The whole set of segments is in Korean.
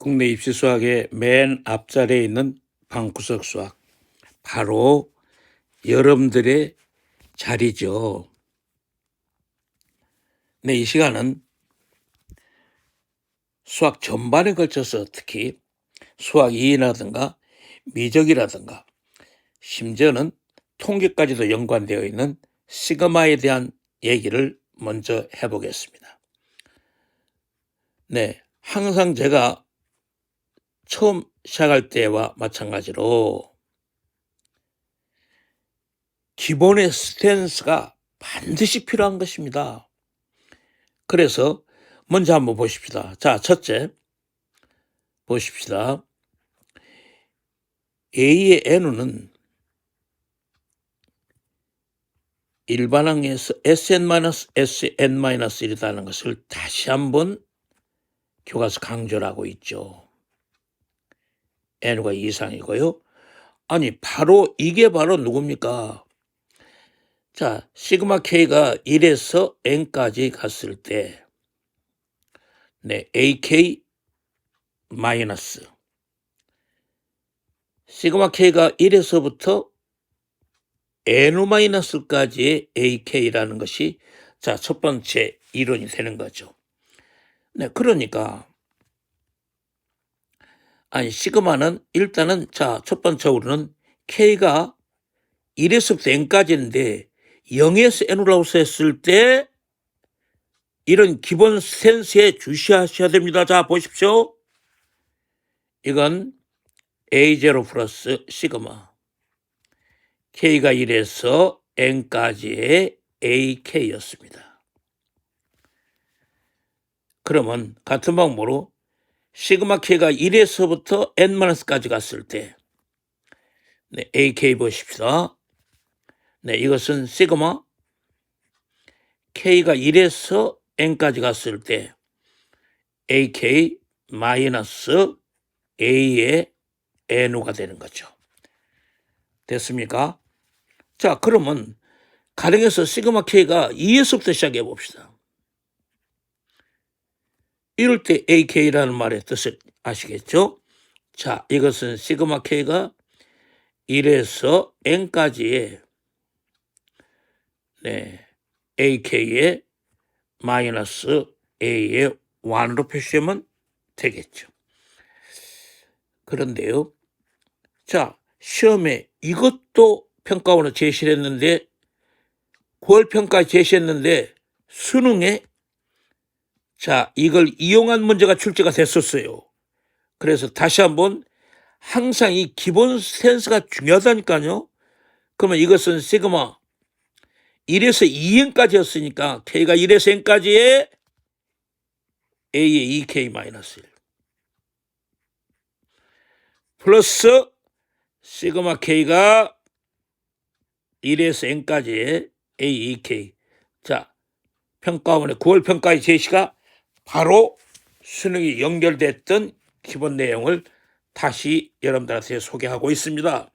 국내 입시 수학의 맨 앞자리에 있는 방구석 수학, 바로 여러분들의 자리죠. 네, 이 시간은 수학 전반에 걸쳐서 특히 수학 2라든가 미적이라든가 심지어는 통계까지도 연관되어 있는 시그마에 대한 얘기를 먼저 해보겠습니다. 네, 항상 제가 처음 시작할 때와 마찬가지로 기본의 스탠스가 반드시 필요한 것입니다. 그래서 먼저 한번 보십시다. 자, 첫째 보십시다. A의 n은 일반항에서 Sn-Sn-1이라는 것을 다시 한번 교과서 강조를 하고 있죠. n가 이상이고요. 아니, 바로 이게 바로 누굽니까? 자, 시그마 k가 1에서 n까지 갔을 때 ak 마이너스 시그마 k가 1에서부터 n-까지의 ak라는 것이 자, 첫 번째 이론이 되는 거죠. 네, 그러니까 아니 시그마는 일단은 자, 첫 번째로는 k가 1에서부터 n까지인데 0에서 n으로 했을 때 이런 기본 스탠스에 주시하셔야 됩니다. 자, 보십시오. 이건 A0 플러스 시그마 K가 1에서 N까지의 AK였습니다. 그러면 같은 방법으로 시그마 K가 1에서부터 N-까지 갔을 때 AK 보십시다. 이것은 시그마 K가 1에서 N까지 갔을 때 AK 마이너스 A의 N우가 되는 거죠. 됐습니까? 자, 그러면 가령에서 시그마 K가 2에서부터 시작해 봅시다. 이럴 때 AK라는 말의 뜻을 아시겠죠? 자, 이것은 시그마 K가 1에서 N까지의 AK의 마이너스 A의 1으로 표시하면 되겠죠. 그런데요. 자, 시험에 이것도 평가원을 제시를 했는데 9월 평가 제시했는데 수능에 자, 이걸 이용한 문제가 출제가 됐었어요. 그래서 다시 한번 항상 이 기본 스탠스가 중요하다니까요. 그러면 이것은 시그마 1에서 2n까지였으니까 K가 1에서 n까지의 A의 2K-1 플러스 시그마 K가 1에서 n까지의 A, 2K. 자, 평가원의 9월 평가의 제시가 바로 수능이 연결됐던 기본 내용을 다시 여러분들한테 소개하고 있습니다.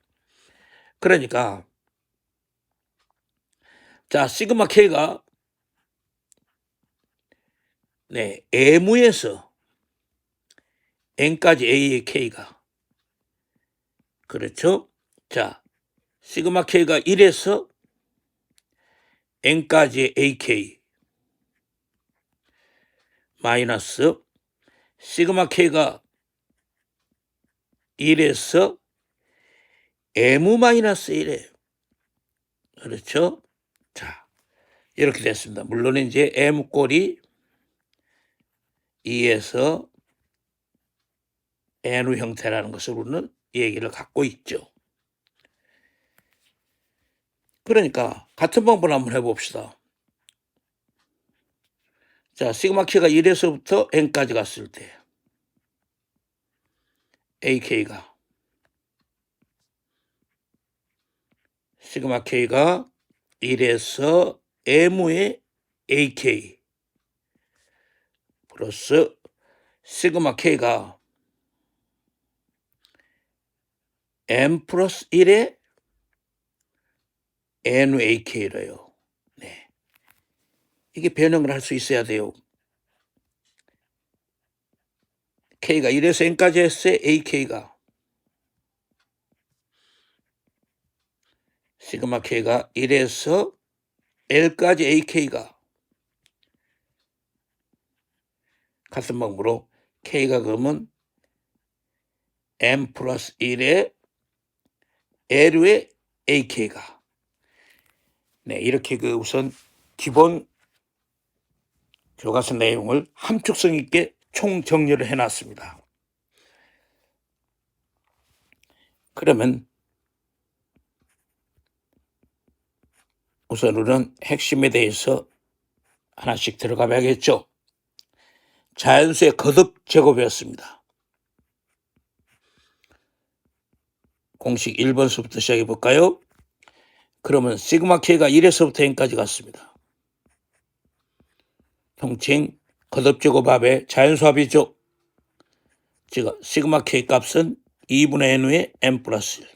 그러니까 자, 시그마 K가 M에서 N까지 A의 K가 그렇죠? 자, 시그마 K가 1에서 N까지의 AK 마이너스 시그마 K가 1에서 M-1에 그렇죠? 자, 이렇게 됐습니다. 물론 이제 M 꼴이 2에서 N우 형태라는 것으로는 얘기를 갖고 있죠. 그러니까 같은 방법을 한번 해봅시다. 자, 시그마 K가 1에서부터 N까지 갔을 때 AK가 시그마 K가 1에서 M의 AK 플러스 시그마 K가 M 플러스 1의 NAK래요. 네. 이게 변형을 할 수 있어야 돼요. K가 1에서 N까지 했을 때 AK가 시그마 K가 1에서 L까지 AK가 같은 방법으로 K가 그러면 M 플러스 1에 L의 AK가 네 이렇게 그 우선 기본 교과서 내용을 함축성 있게 총정리를 해놨습니다. 그러면 우선은 핵심에 대해서 하나씩 들어가 봐야겠죠. 자연수의 거듭 제곱이었습니다. 공식 1번서부터 시작해 볼까요? 그러면 시그마 K가 1에서부터 N까지 갔습니다. 통칭 거듭 제곱합의 자연수합이죠. 즉 시그마 K 값은 2분의 N의 N 플러스 1.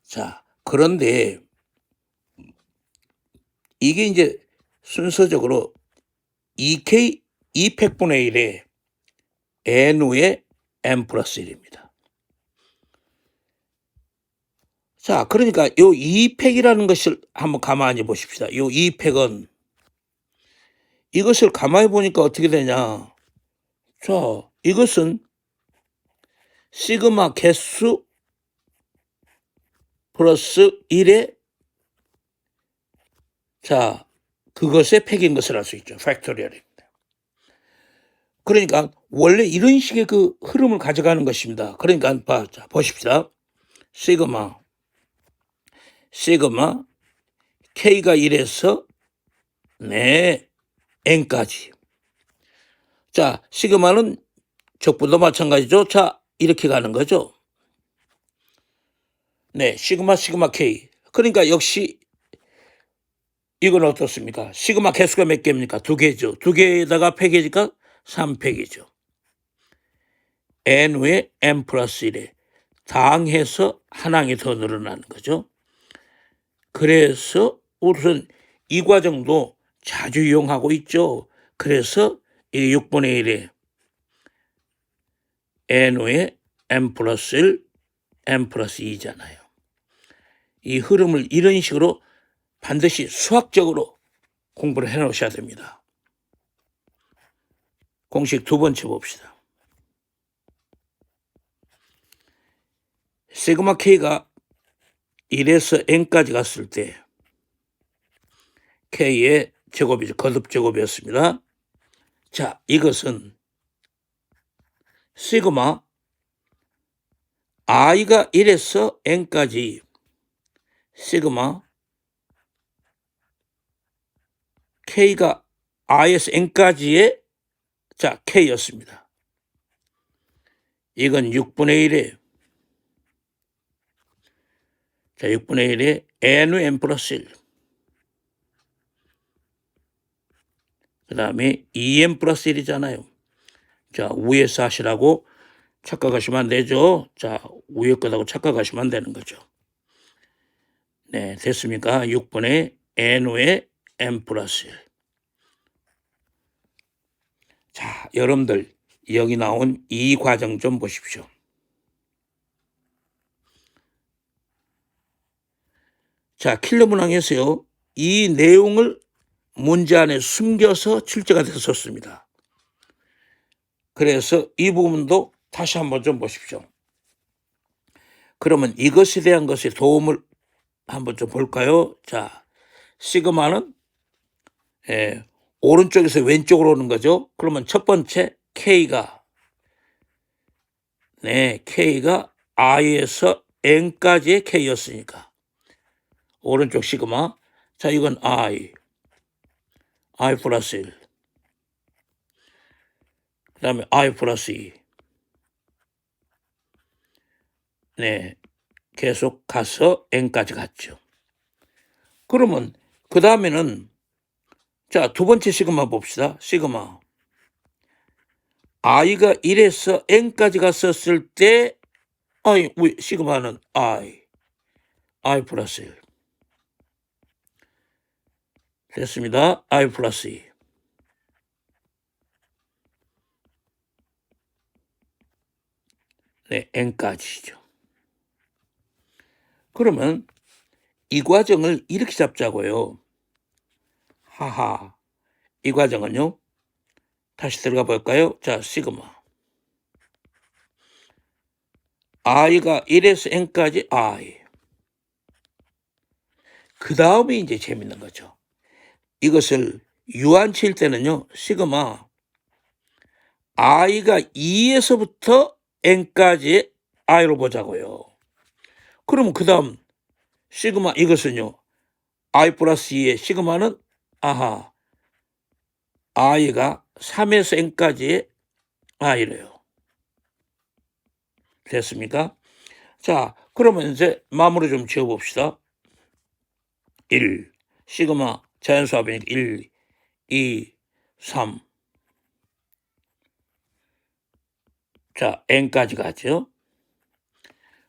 자, 그런데 이게 이제 순서적으로 2K 2팩분의 1에 N의 N 플러스 1입니다. 자, 그러니까 요 2팩이라는 것을 한번 가만히 보십시다. 요 2팩은 이것을 가만히 보니까 어떻게 되냐. 자, 이것은 시그마 개수 플러스 1에 자, 그것의 팩인 것을 알 수 있죠. 팩토리얼입니다. 그러니까 원래 이런 식의 그 흐름을 가져가는 것입니다. 그러니까 자, 보십시다. 시그마 K가 1에서 네 N까지. 자, 시그마는 적분도 마찬가지죠. 자, 이렇게 가는 거죠. 네, 시그마 K. 그러니까 역시 이건 어떻습니까? 시그마 개수가 몇 개입니까? 2개죠. 2개에다가 팩이니까 3팩이죠. N 후에 N 플러스 1에 당해서 한 항이 더 늘어나는 거죠. 그래서 우선 이 과정도 자주 이용하고 있죠. 그래서 이 6분의 1에 N 후에 N 플러스 1, N 플러스 2잖아요. 이 흐름을 이런 식으로 반드시 수학적으로 공부를 해 놓으셔야 됩니다. 공식 두 번째 봅시다. 시그마 K가 1에서 N까지 갔을 때 K의 제곱이죠. 거듭 제곱이었습니다. 자, 이것은 시그마 I가 1에서 N까지 시그마 K가 I에서 N까지의 자, K였습니다. 이건 6분의 1에 자, 6분의 1에 N의 N 플러스 1. 그 다음에 2N 플러스 1이잖아요. 자, 위에서 하시라고 착각하시면 안 되죠. 자, 위에 거다고 착각하시면 안 되는 거죠. 네, 됐습니까? 6분의 N의 N 플러스 1. 자, 여러분들 여기 나온 이 과정 좀 보십시오. 자, 킬러 문항에서요. 이 내용을 문제 안에 숨겨서 출제가 됐었습니다. 그래서 이 부분도 다시 한번 좀 보십시오. 그러면 이것에 대한 것의 도움을 한번 좀 볼까요? 자, 시그마는 오른쪽에서 왼쪽으로 오는 거죠. 그러면 첫 번째 K가 I에서 N까지의 K였으니까 오른쪽 시그마. 자, 이건 I 플러스 1. 그 다음에 I 플러스 2. 네, 계속 가서 N까지 갔죠. 그러면 그 다음에는 자, 두 번째 시그마 봅시다. 시그마 I가 1에서 N까지 갔었을 때 시그마는 I 플러스 1. 됐습니다. I 플러스 2. 네, n까지죠. 그러면 이 과정을 이렇게 잡자고요. 하하. 이 과정은요. 다시 들어가 볼까요? 자, 시그마. i가 1에서 n까지 i. 그 다음에 이제 재밌는 거죠. 이것을 유한칠 때는요. 시그마 i가 2에서부터 n까지 i로 보자고요. 그러면 그 다음 시그마 이것은요. i 플러스 2의 시그마는 아하 i가 3에서 n까지의 i래요. 됐습니까? 자, 그러면 이제 마무리 좀 지어봅시다. 1, 시그마 자연수합이니까 1, 2, 3. 자, n까지 가죠.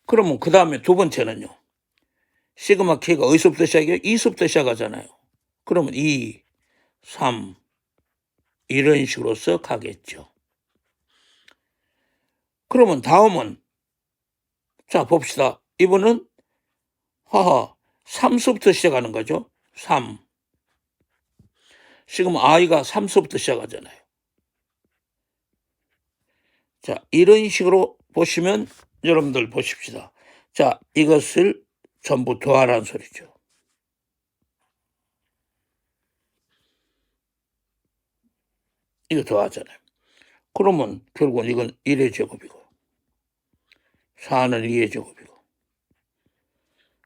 그러면 그 다음에 두 번째는요. 시그마 k가 어디서부터 시작해요? 2서부터 시작하잖아요. 그러면 2, 3 이런 식으로서 가겠죠. 그러면 다음은 자 봅시다. 이번은 하하 3서부터 시작하는 거죠. 3. 지금 i가 3서부터 시작하잖아요. 자 이런 식으로 보시면 여러분들 보십시다. 자 이것을 전부 더하라는 소리죠. 이거 더하잖아요. 그러면 결국은 이건 1의 제곱이고 4는 2의 제곱이고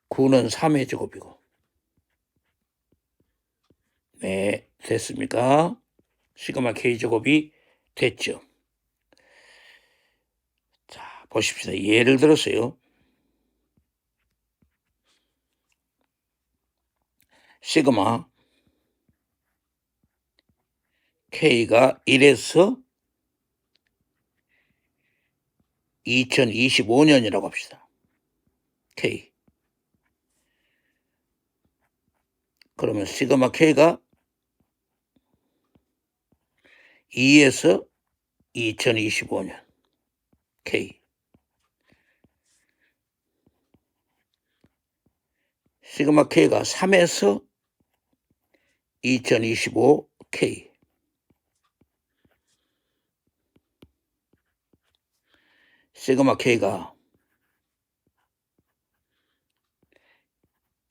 9는 3의 제곱이고 네 됐습니까? 시그마 k제곱이 됐죠. 자 보십시다. 예를 들어서요. 시그마 k가 1에서 2025년이라고 합시다. k. 그러면 시그마 k가 2에서 2025년 k. 시그마 k가 3에서 2025 k. 시그마 k가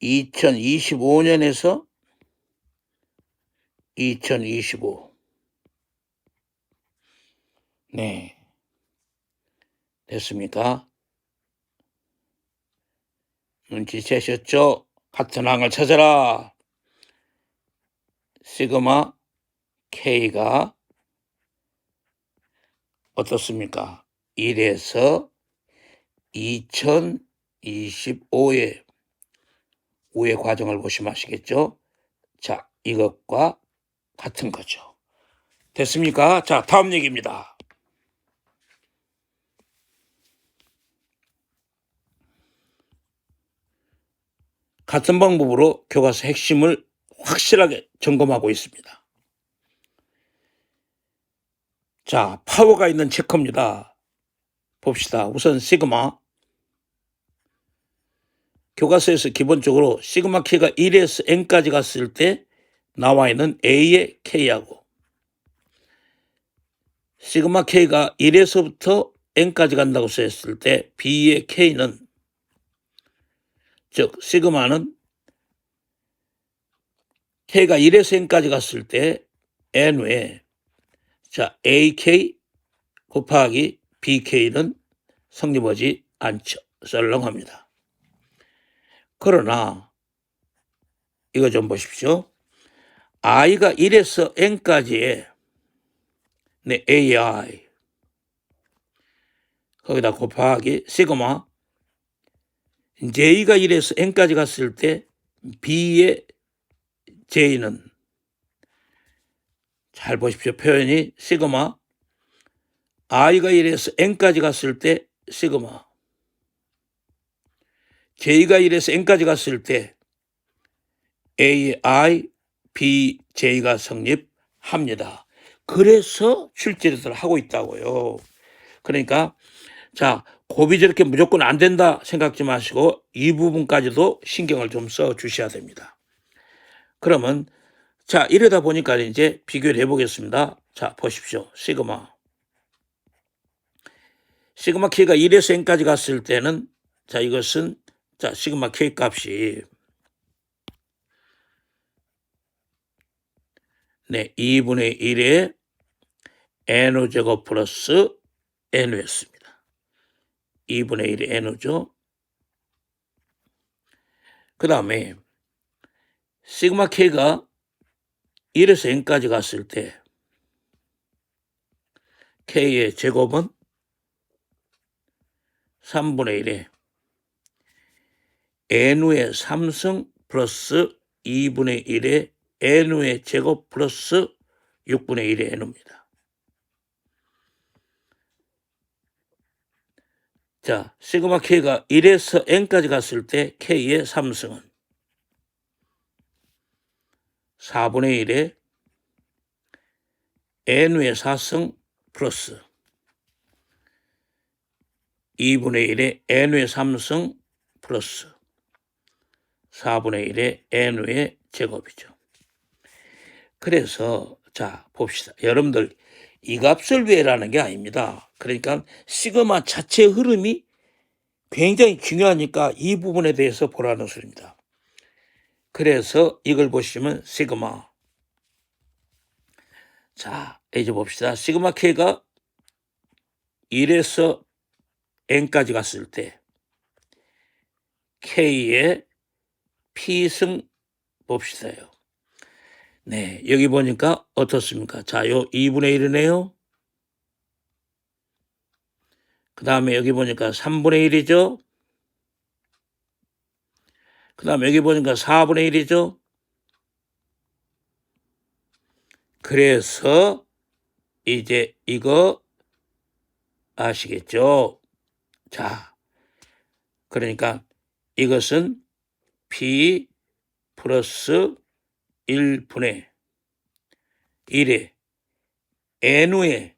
2025년에서 2025. 네. 됐습니까? 눈치채셨죠? 같은 항을 찾아라. 시그마 k가 어떻습니까? 1에서 2025의 우의 과정을 보시면 아시겠죠? 자, 이것과 같은 거죠. 됐습니까? 자, 다음 얘기입니다. 같은 방법으로 교과서 핵심을 확실하게 점검하고 있습니다. 자, 파워가 있는 체커입니다. 봅시다. 우선 시그마. 교과서에서 기본적으로 시그마 k가 1에서 n까지 갔을 때 나와 있는 a의 k하고 시그마 k가 1에서부터 n까지 간다고 썼을 때 b의 k는 즉 시그마는 k가 1에서 n까지 갔을 때 n 외에 자 ak 곱하기 bk는 성립하지 않죠. 썰렁합니다. 그러나 이거 좀 보십시오. i가 1에서 n까지의 네, ai 거기다 곱하기 시그마 j가 1에서 n까지 갔을 때 b의 j는 잘 보십시오. 표현이 시그마 i가 1에서 n까지 갔을 때 시그마 j가 1에서 n까지 갔을 때 ai, b, j가 성립합니다. 그래서 출제를 하고 있다고요. 그러니까 자 곱이 저렇게 무조건 안 된다 생각지 마시고 이 부분까지도 신경을 좀 써 주셔야 됩니다. 그러면 자, 이러다 보니까 이제 비교를 해보겠습니다. 자, 보십시오. 시그마 K가 1에서 n까지 갔을 때는 자, 이것은 자, 시그마 K 값이 네, 2분의 1의 n호 제곱 플러스 n호였습니다. 2분의 1의 n호죠. 그 다음에 시그마 K가 1에서 n까지 갔을 때 K의 제곱은 3분의 1에 n호의 3승 플러스 2분의 1의 n호의 제곱 플러스 6분의 1의 n호입니다. 자, 시그마 K가 1에서 n까지 갔을 때 K의 3승은 4분의 1에 n의 4승 플러스 2분의 1에 n의 3승 플러스 4분의 1에 n의 제곱이죠. 그래서 자, 봅시다. 여러분들 이 값을 구해라는 게 아닙니다. 그러니까 시그마 자체의 흐름이 굉장히 중요하니까 이 부분에 대해서 보라는 소리입니다. 그래서 이걸 보시면 시그마 자, 이제 봅시다. 시그마 K가 1에서 n까지 갔을 때 K의 P승 봅시다요. 네, 여기 보니까 어떻습니까? 자, 요 2분의 1이네요. 그 다음에 여기 보니까 3분의 1이죠. 그 다음에 여기 보니까 4분의 1이죠. 그래서 이제 이거 아시겠죠? 자, 그러니까 이것은 P 플러스 1분의 1에 N의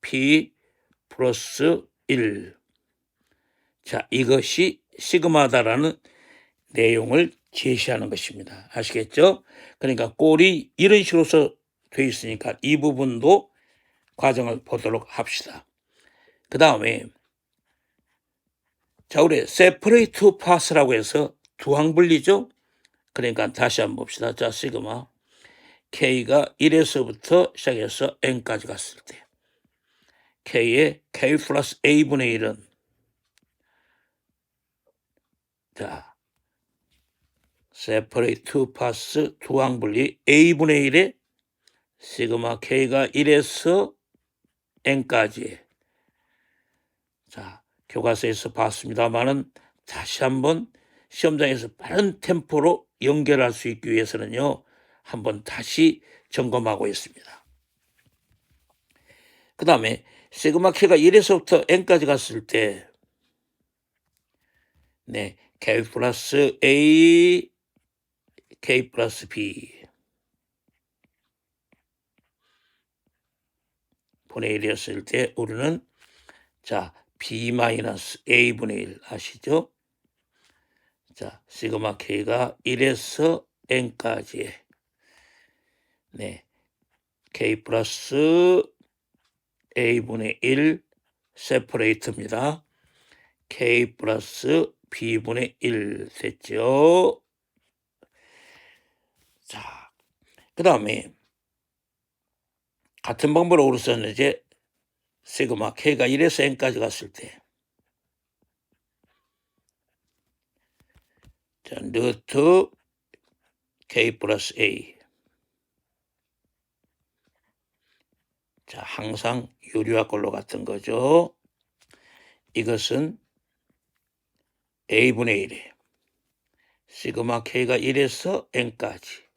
P 플러스 1. 자, 이것이 시그마다라는 내용을 제시하는 것입니다. 아시겠죠? 그러니까 꼴이 이런 식으로서 되어 있으니까 이 부분도 과정을 보도록 합시다. 그 다음에 자, 우리 separate path라고 해서 두 항 분리죠? 그러니까 다시 한번 봅시다. 자, 시그마 K가 1에서부터 시작해서 n까지 갔을 때 K의 K 플러스 A분의 1은 자, separate path 두 항 분리 A분의 1에 시그마 K가 1에서 n까지 자, 교과서에서 봤습니다만은 다시 한번 시험장에서 빠른 템포로 연결할 수 있기 위해서는요. 한번 다시 점검하고 있습니다. 그 다음에 시그마 K가 1에서부터 n까지 갔을 때 네, K 플러스 A, K 플러스 B 분의 1이었을 때 우리는 자, B 마이너스 A분의 1 아시죠? 자, 시그마 K가 1에서 n까지 네, K 플러스 A분의 1 세퍼레이트입니다. K 플러스 B분의 1 됐죠? 자, 그 다음에 같은 방법으로 우리서는 이제 시그마 K가 1에서 n까지 갔을 때 자, 루트 K 플러스 A 자, 항상 유리화 걸로 같은 거죠. 이것은 A분의 1에 시그마 K가 1에서 n까지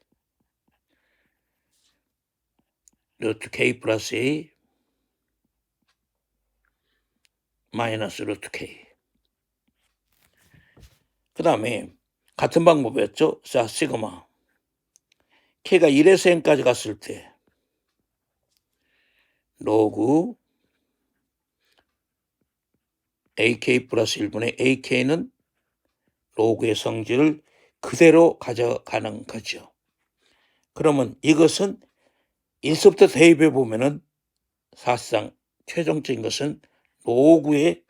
루트 K 플러스 A 마이너스 루트 K 그 다음에 같은 방법이었죠. 자, 시그마 K가 1에서 n까지 갔을 때 로그 AK 플러스 1분의 AK는 로그의 성질을 그대로 가져가는 거죠. 그러면 이것은 1서부터 대입해 보면은 사실상 최종적인 것은 로그의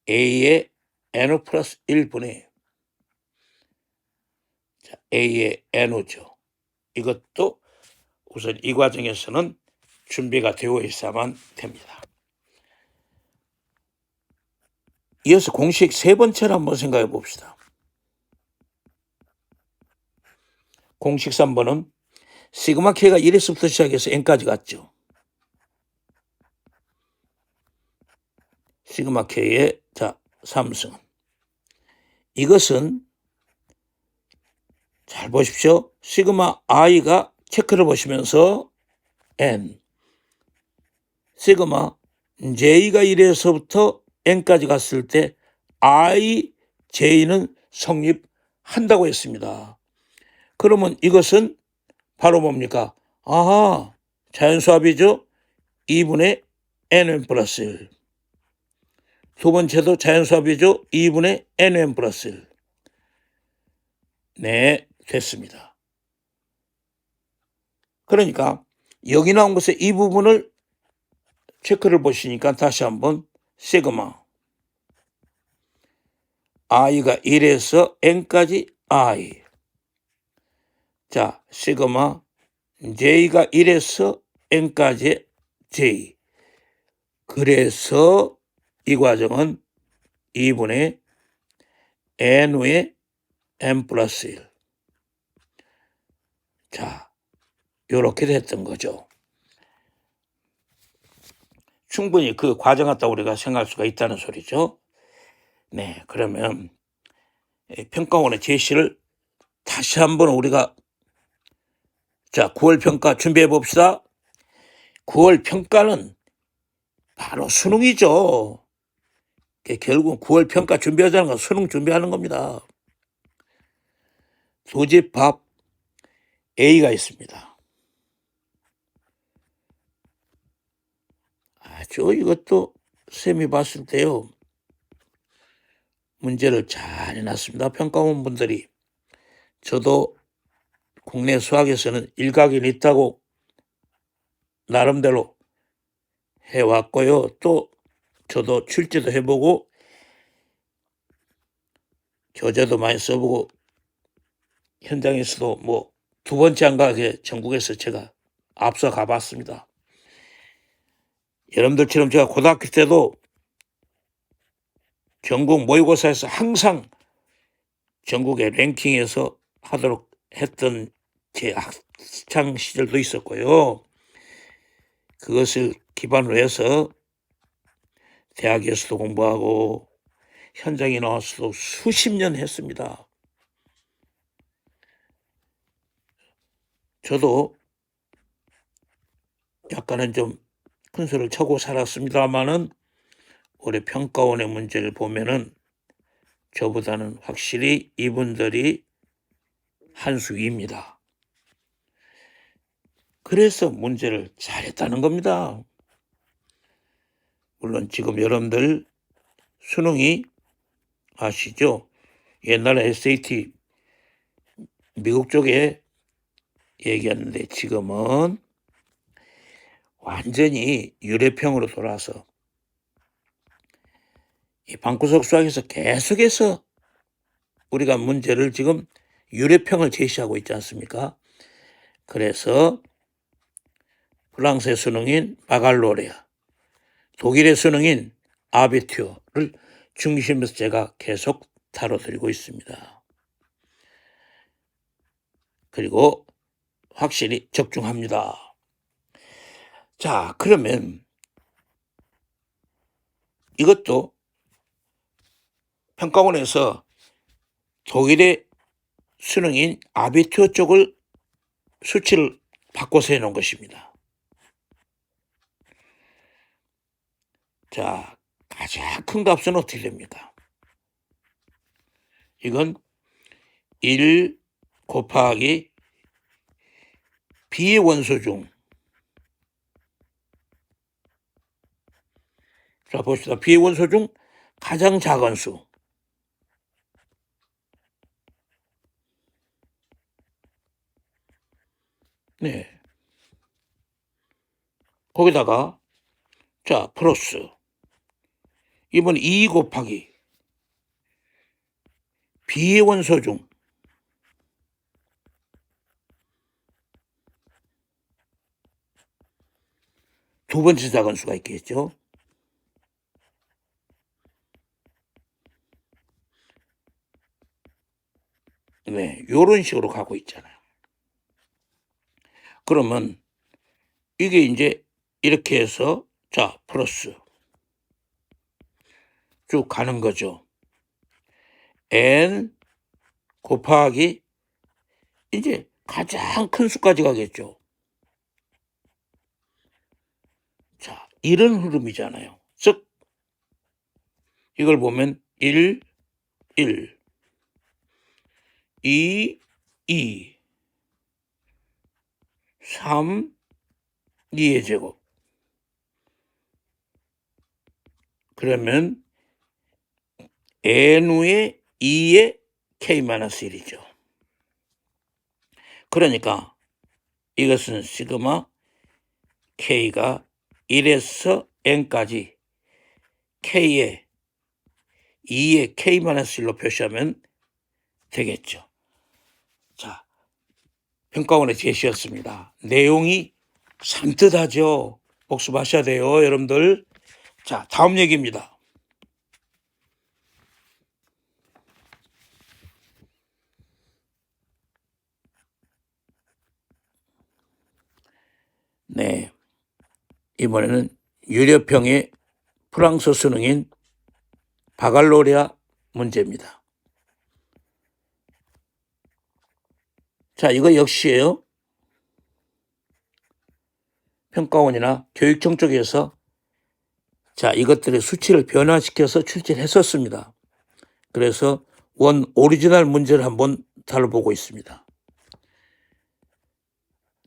A의 N 플러스 1분의 A의 N죠. 이것도 우선 이 과정에서는 준비가 되어 있어야만 됩니다. 이어서 공식 세 번째를 한번 생각해 봅시다. 공식 3번은 시그마 K가 1에서부터 시작해서 N까지 갔죠. 시그마 K의 삼승. 이것은 잘 보십시오. 시그마 I가 체크를 보시면서 N. 시그마 J가 1에서부터 N까지 갔을 때 I, J는 성립한다고 했습니다. 그러면 이것은 바로 뭡니까? 아하, 자연수합이죠. 2분의 Nn 플러스 1. 두 번째도 자연수합이죠. 2분의 Nn 플러스 1. 네, 됐습니다. 그러니까 여기 나온 것의 이 부분을 체크를 보시니까 다시 한번 시그마 i가 1에서 n까지 i. 자, 시그마 j가 1에서 n까지 j. 그래서 이 과정은 2분의 n의 n 플러스 1. 자, 요렇게 됐던 거죠. 충분히 그 과정 같다 우리가 생각할 수가 있다는 소리죠. 네, 그러면 평가원의 제시를 다시 한번 우리가 9월 평가 준비해 봅시다. 9월 평가는 바로 수능이죠. 결국 9월 평가 준비하자는 건 수능 준비하는 겁니다. 두 집 밥 A가 있습니다. 아주 이것도 쌤이 봤을 때요. 문제를 잘 해놨습니다. 평가원 분들이. 저도 국내 수학에서는 일각이 있다고 나름대로 해왔고요. 또 저도 출제도 해보고 교재도 많이 써보고 현장에서도 뭐 두 번째 안 가게 전국에서 제가 앞서 가봤습니다. 여러분들처럼 제가 고등학교 때도 전국 모의고사에서 항상 전국의 랭킹에서 하도록 했던 제 학창 시절도 있었고요. 그것을 기반으로 해서 대학에서도 공부하고 현장에 나와서도 수십 년 했습니다. 저도 약간은 좀 큰 소리를 쳐고 살았습니다만은 올해 평가원의 문제를 보면은 저보다는 확실히 이분들이 한 수 위입니다. 그래서 문제를 잘했다는 겁니다. 물론 지금 여러분들 수능이 아시죠? 옛날에 SAT 미국 쪽에 얘기했는데 지금은 완전히 유례평으로 돌아서 이 방구석 수학에서 계속해서 우리가 문제를 지금 유례평을 제시하고 있지 않습니까? 그래서 프랑스의 수능인 바갈로레아, 독일의 수능인 아비튜어를 중심에서 제가 계속 다뤄드리고 있습니다. 그리고 확실히 적중합니다. 자, 그러면 이것도 평가원에서 독일의 수능인 아비투어 쪽을 수치를 바꿔서 해놓은 것입니다. 자, 가장 큰 값은 어떻게 됩니까? 이건 1 곱하기 B의 원소 중, 자 봅시다. B의 원소 중 가장 작은 수. 네. 거기다가 자 플러스 이번 2 곱하기 B의 원소 중 두 번째 작은 수가 있겠죠. 네, 요런 식으로 가고 있잖아요. 그러면 이게 이제 이렇게 해서 자 플러스 쭉 가는 거죠. n 곱하기 이제 가장 큰 수까지 가겠죠. 자, 이런 흐름이잖아요. 즉 이걸 보면 1, 1, 2, 2, 3, 2의 제곱. 그러면 n의 2의 k-1이죠. 그러니까 이것은 시그마 k가 1에서 n까지 k의 2의 k-1로 표시하면 되겠죠. 자, 평가원의 제시였습니다. 내용이 산뜻하죠. 복습하셔야 돼요, 여러분들. 자, 다음 얘기입니다. 네, 이번에는 유료평의 프랑스 수능인 바갈로리아 문제입니다. 자, 이거 역시예요. 평가원이나 교육청 쪽에서 자, 이것들의 수치를 변화시켜서 출제를 했었습니다. 그래서 원 오리지널 문제를 한번 다뤄보고 있습니다.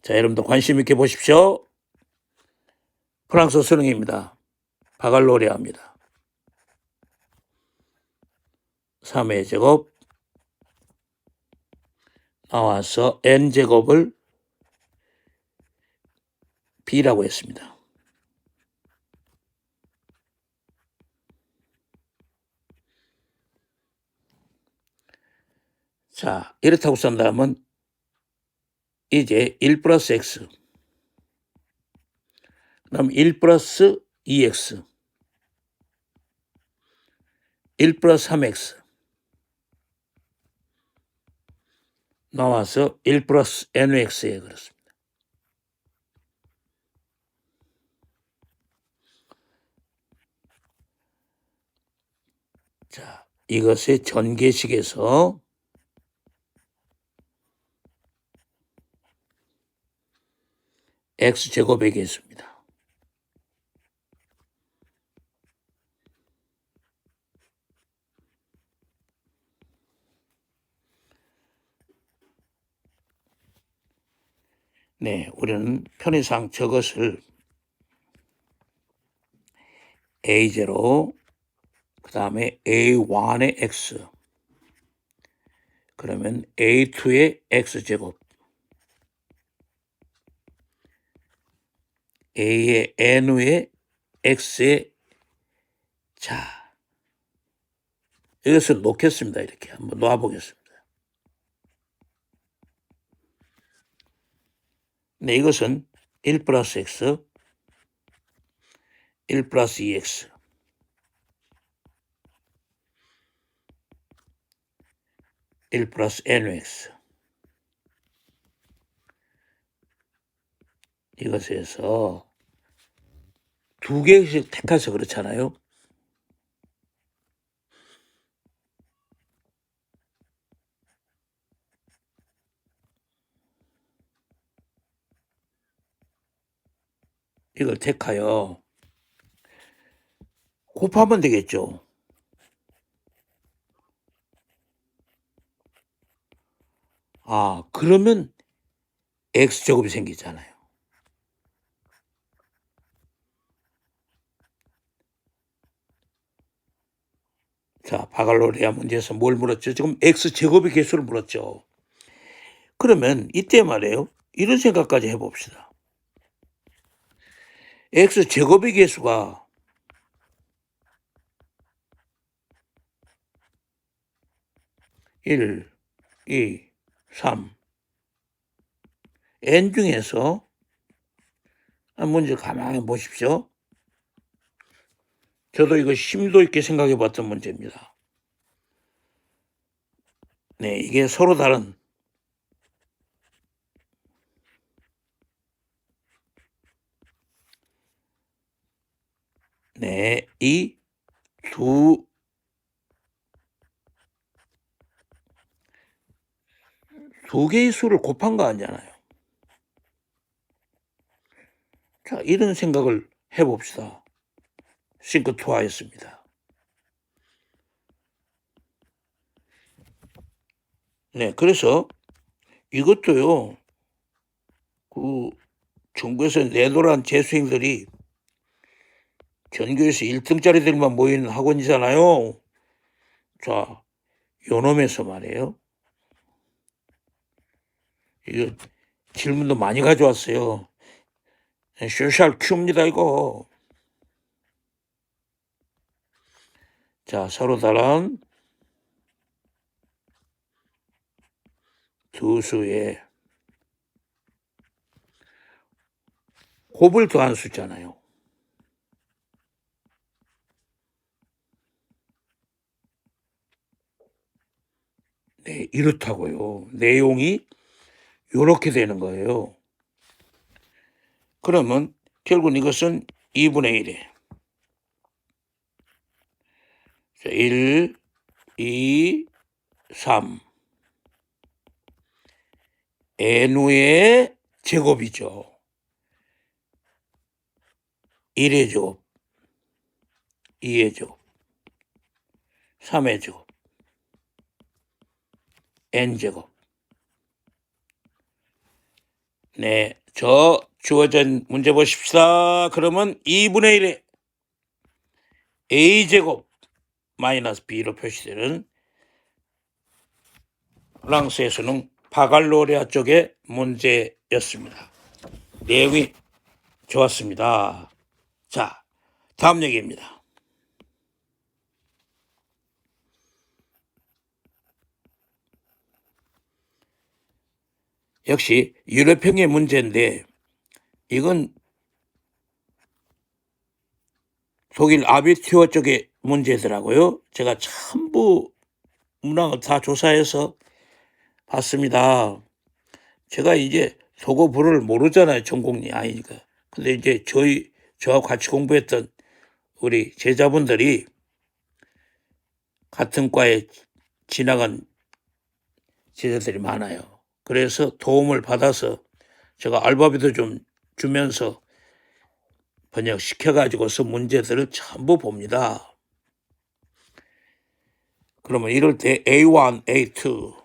자, 여러분도 관심 있게 보십시오. 프랑스 수능입니다. 바갈로리아입니다. 3의 제곱 나와서 n제곱을 b라고 했습니다. 자, 이렇다고 쓴다면 이제 1 플러스 x 그럼 1 플러스 2x 1 플러스 3x 나와서 1 플러스 nx에 그렇습니다. 자, 이것의 전개식에서 x제곱에게 있습니다. 네, 우리는 편의상 저것을 a0 그 다음에 a1의 x 그러면 a2의 x제곱 a의 n의 x의 자 이것을 놓겠습니다. 이렇게 한번 놓아보겠습니다. 네, 이것은 1 플러스 x 1 플러스 2x 1 플러스 nx 이것에서 두 개씩 택해서 그렇잖아요. 이걸 택하여 곱하면 되겠죠. 아, 그러면 x제곱이 생기잖아요. 자, 바갈로레아 문제에서 뭘 물었죠? 지금 x제곱의 개수를 물었죠. 그러면 이때 말이에요. 이런 생각까지 해봅시다. x제곱의 개수가 1, 2, 3 n 중에서 문제 가만히 보십시오. 저도 이거 심도 있게 생각해 봤던 문제입니다. 네, 이게 서로 다른 네, 이 두 개의 수를 곱한 거 아니잖아요. 자, 이런 생각을 해봅시다. 싱크투하였습니다. 네, 그래서 이것도요, 그 중국에서 내노란 재수생들이 전교에서 1등짜리들만 모이는 학원이잖아요. 자, 요놈에서 말이에요. 이거 질문도 많이 가져왔어요. 소셜 큐입니다, 이거. 자, 서로 다른 두 수의 곱을 더한 숫자잖아요. 네, 이렇다고요. 내용이 이렇게 되는 거예요. 그러면 결국 이것은 2분의 1에 1, 2, 3 n의 제곱이죠. 1의 제곱, 2의 제곱, 3의 제곱, n제곱. 네, 저 주어진 문제 보십시다. 그러면 2분의 1에 a제곱 마이너스 b로 표시되는 프랑스의 수능 바갈로레아 쪽의 문제였습니다. 내용이 좋았습니다. 자, 다음 얘기입니다. 역시 유럽형의 문제인데 이건 독일 아비튜어 쪽의 문제더라고요. 제가 전부 문항을 다 조사해서 봤습니다. 제가 이제 속어 불어를 모르잖아요. 전공이 아니니까. 근데 이제 저하고 같이 공부했던 우리 제자분들이 같은 과에 지나간 제자들이 많아요. 그래서 도움을 받아서 제가 알바비도 좀 주면서 번역시켜가지고서 문제들을 전부 봅니다. 그러면 이럴 때 A1, A2,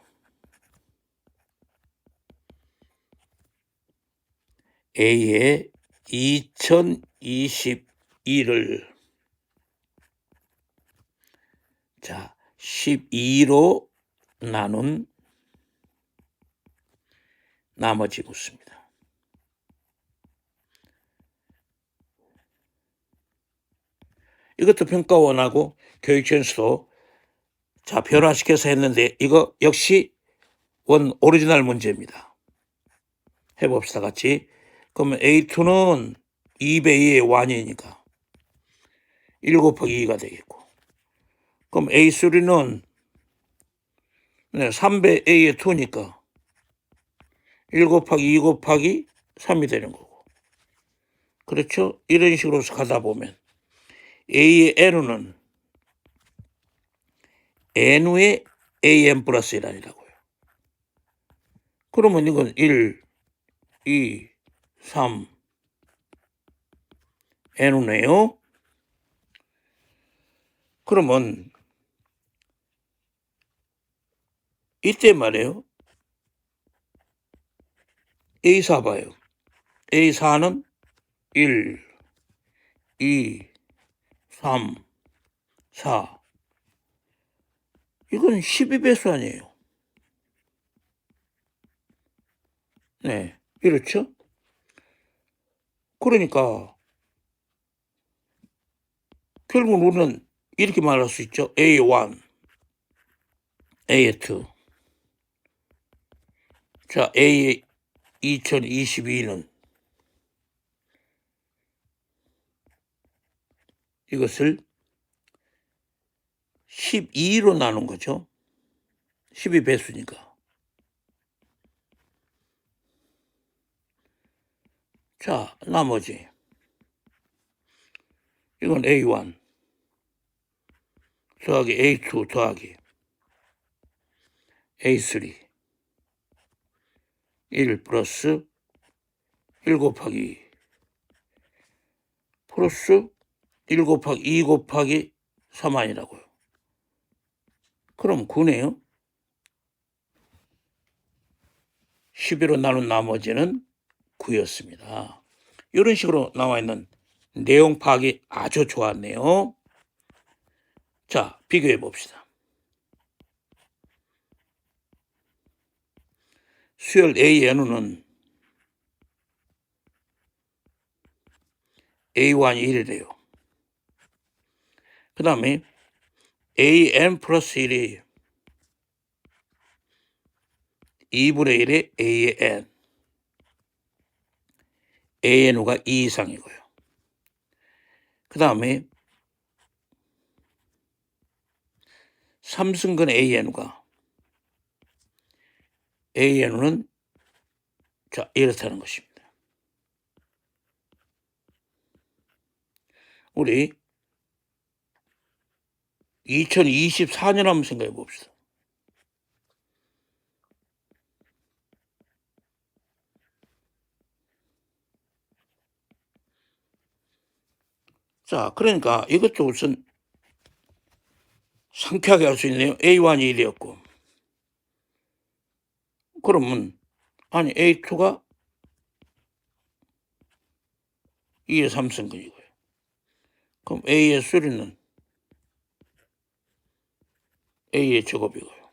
A의 2022를 자 12로 나눈 나머지 묻습니다. 이것도 평가원하고 교육청에서도 자 변화시켜서 했는데 이거 역시 원 오리지널 문제입니다. 해봅시다 같이. 그러면 A2는 2배 2의 완이니까 1 곱하기 2가 되겠고 그럼 A3는 3배 A의 2니까 1 곱하기 2 곱하기 3이 되는 거고 그렇죠? 이런 식으로 가다 보면 A의 N은 N의 AN 플러스 1이라고요. 그러면 이건 1, 2, 3 N이네요. 그러면 이때 말이에요. A4 봐요. A4는 1, 2, 3, 4 이건 12배수 아니에요. 네, 이렇죠? 그러니까 결국은 우리는 이렇게 말할 수 있죠. A1, A2. 자, A 2022는 이것을 12로 나눈 거죠. 12배수니까. 자, 나머지 이건 A1 더하기 A2 더하기 A3 1 플러스 1 곱하기 2 플러스 1 곱하기 2 곱하기 3아니라고요. 그럼 9네요. 11로 나눈 나머지는 9였습니다. 이런 식으로 나와 있는 내용 파악이 아주 좋았네요. 자, 비교해 봅시다. 수열 AN은 A1이 1이래요. 그 다음에 AN 플러스 1이 2분의 1의 AN. ANU가 2 이상이고요. 그 다음에 3승근 ANU는 자, 이렇다는 것입니다. 우리 2024년 한번 생각해 봅시다. 자, 그러니까 이것도 우선 상쾌하게 할 수 있네요. A1이 1이었고. 그러면 아니 A2가 2의 3승근이고요. 그럼 A의 수리는 A의 제곱이고요.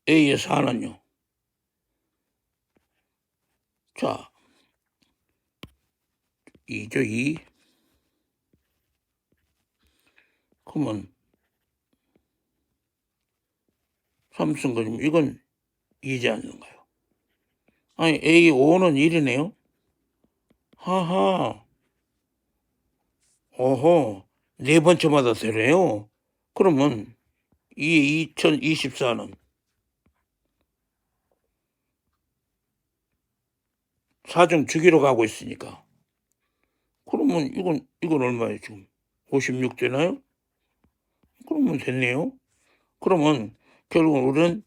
A의 4는요. 자, 2죠, 2. 그러면 3승근이면 이건 2지 않는가요? 아니 A 5는 1이네요. 하하. 어허. 네 번째마다 되네요. 그러면 이 2024는 4중 주기로 가고 있으니까. 그러면 이건 얼마예요, 지금? 56 되나요? 그러면 됐네요. 그러면 결국 우리는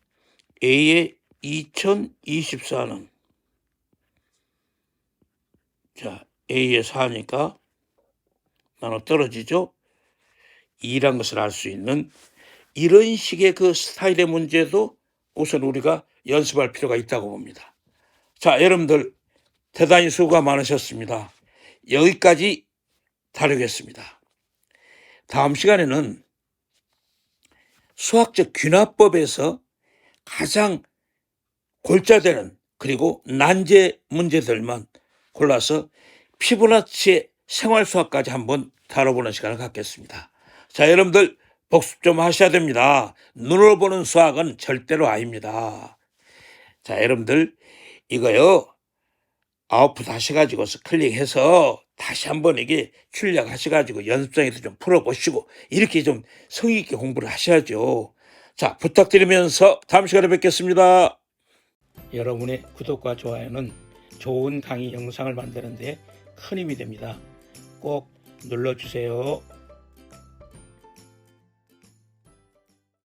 A의 2024는 자, A의 4니까 나눠 떨어지죠? 2란 것을 알 수 있는 이런 식의 그 스타일의 문제도 우선 우리가 연습할 필요가 있다고 봅니다. 자, 여러분들 대단히 수고가 많으셨습니다. 여기까지 다루겠습니다. 다음 시간에는 수학적 균화법에서 가장 골자되는 그리고 난제 문제들만 골라서 피보나치의 생활수학까지 한번 다뤄보는 시간을 갖겠습니다. 자, 여러분들 복습 좀 하셔야 됩니다. 눈으로 보는 수학은 절대로 아닙니다. 자, 여러분들 이거요. 아웃풋 하셔가지고 클릭해서 다시 한번 이게 출력하셔가지고 연습장에서 좀 풀어보시고 이렇게 좀 성의 있게 공부를 하셔야죠. 자, 부탁드리면서 다음 시간에 뵙겠습니다. 여러분의 구독과 좋아요는 좋은 강의 영상을 만드는 데 큰 힘이 됩니다. 꼭 눌러주세요.